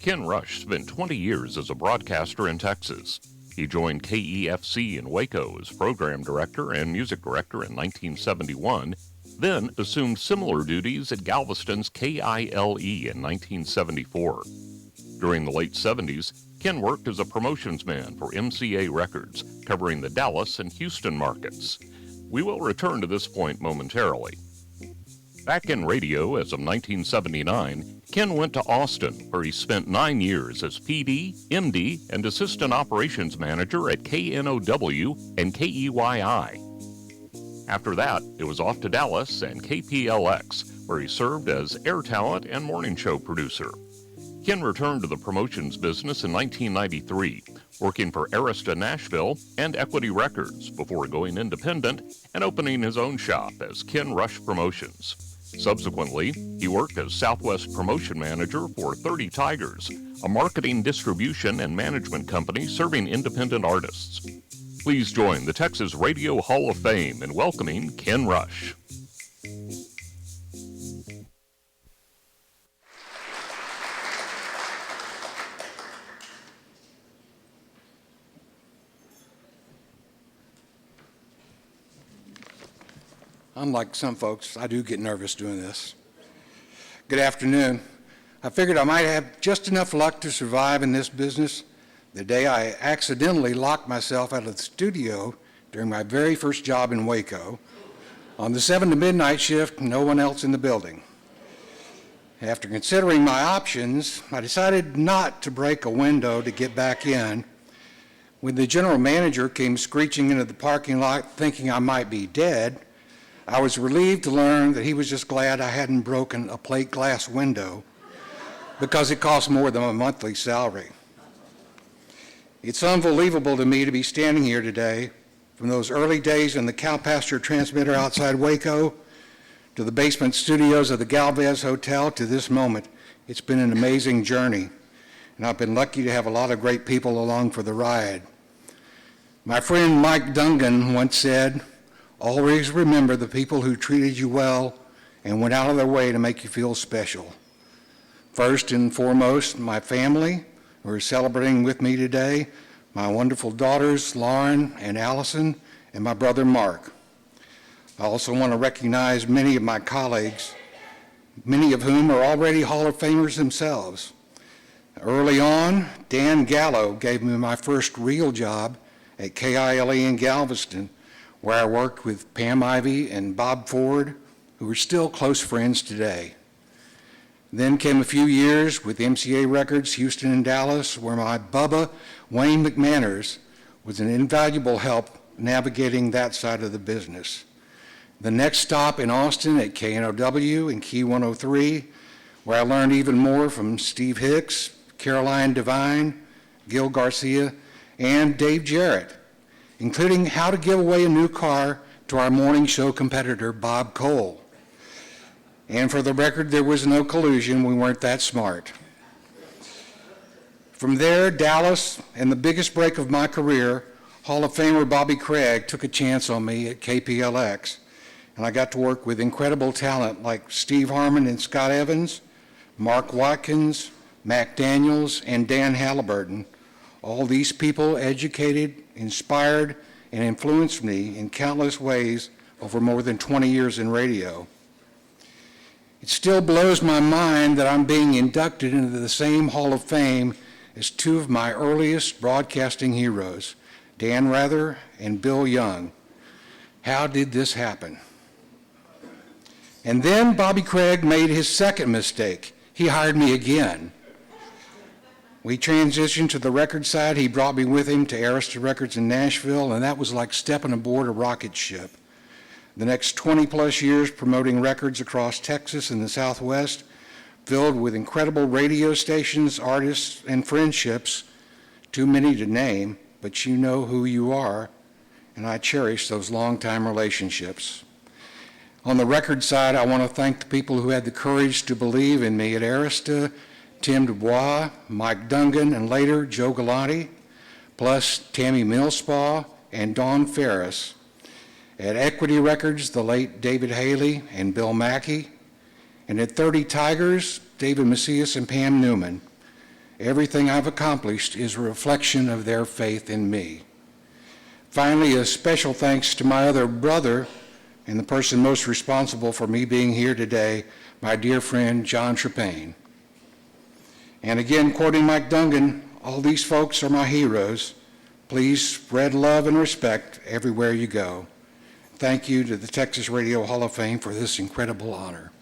Ken Rush spent 20 years as a broadcaster in Texas. He joined KEFC in Waco as program director and music director in 1971, then assumed similar duties at Galveston's KILE in 1974. During the late 70s, Ken worked as a promotions man for MCA Records, covering the Dallas and Houston markets. We will return to this point momentarily. Back in radio as of 1979, Ken went to Austin, where he spent 9 years as PD, MD, and Assistant Operations Manager at KNOW and KEYI. After that, it was off to Dallas and KPLX, where he served as air talent and morning show producer. Ken returned to the promotions business in 1993, working for Arista Nashville and Equity Records before going independent and opening his own shop as Ken Rush Promotions. Subsequently, he worked as Southwest Promotion Manager for 30 Tigers, a marketing, distribution, and management company serving independent artists. Please join the Texas Radio Hall of Fame in welcoming Ken Rush. Unlike some folks, I do get nervous doing this. Good afternoon. I figured I might have just enough luck to survive in this business the day I accidentally locked myself out of the studio during my very first job in Waco on the 7 to midnight shift, no one else in the building. After considering my options, I decided not to break a window to get back in. When the general manager came screeching into the parking lot thinking I might be dead, I was relieved to learn that he was just glad I hadn't broken a plate glass window because it cost more than my monthly salary. It's unbelievable to me to be standing here today, from those early days in the cow pasture transmitter outside Waco to the basement studios of the Galvez Hotel to this moment. It's been an amazing journey, and I've been lucky to have a lot of great people along for the ride. My friend Mike Dungan once said, "Always remember the people who treated you well and went out of their way to make you feel special." First and foremost, my family, who are celebrating with me today, my wonderful daughters, Lauren and Allison, and my brother, Mark. I also want to recognize many of my colleagues, many of whom are already Hall of Famers themselves. Early on, Dan Gallo gave me my first real job at KILE in Galveston, where I worked with Pam Ivy and Bob Ford, who are still close friends today. Then came a few years with MCA Records, Houston and Dallas, where my Bubba, Wayne McManners, was an invaluable help navigating that side of the business. The next stop in Austin at KNOW and Key 103, where I learned even more from Steve Hicks, Caroline Devine, Gil Garcia, and Dave Jarrett, including how to give away a new car to our morning show competitor, Bob Cole. And for the record, there was no collusion. We weren't that smart. From there, Dallas, and the biggest break of my career, Hall of Famer Bobby Craig took a chance on me at KPLX, and I got to work with incredible talent like Steve Harmon and Scott Evans, Mark Watkins, Mac Daniels, and Dan Halliburton. All these people educated, inspired, and influenced me in countless ways over more than 20 years in radio. It still blows my mind that I'm being inducted into the same Hall of Fame as two of my earliest broadcasting heroes, Dan Rather and Bill Young. How did this happen? And then Bobby Craig made his second mistake. He hired me again. We transitioned to the record side. He brought me with him to Arista Records in Nashville, and that was like stepping aboard a rocket ship. The next 20 plus years promoting records across Texas and the Southwest, filled with incredible radio stations, artists, and friendships, too many to name, but you know who you are, and I cherish those long-time relationships. On the record side, I want to thank the people who had the courage to believe in me at Arista, Tim Dubois, Mike Dungan, and later Joe Galante, plus Tammy Millspaw and Dawn Ferris. At Equity Records, the late David Haley and Bill Mackey. And at 30 Tigers, David Macias and Pam Newman. Everything I've accomplished is a reflection of their faith in me. Finally, a special thanks to my other brother and the person most responsible for me being here today, my dear friend, John Trepane. And again, quoting Mike Dungan, all these folks are my heroes. Please spread love and respect everywhere you go. Thank you to the Texas Radio Hall of Fame for this incredible honor.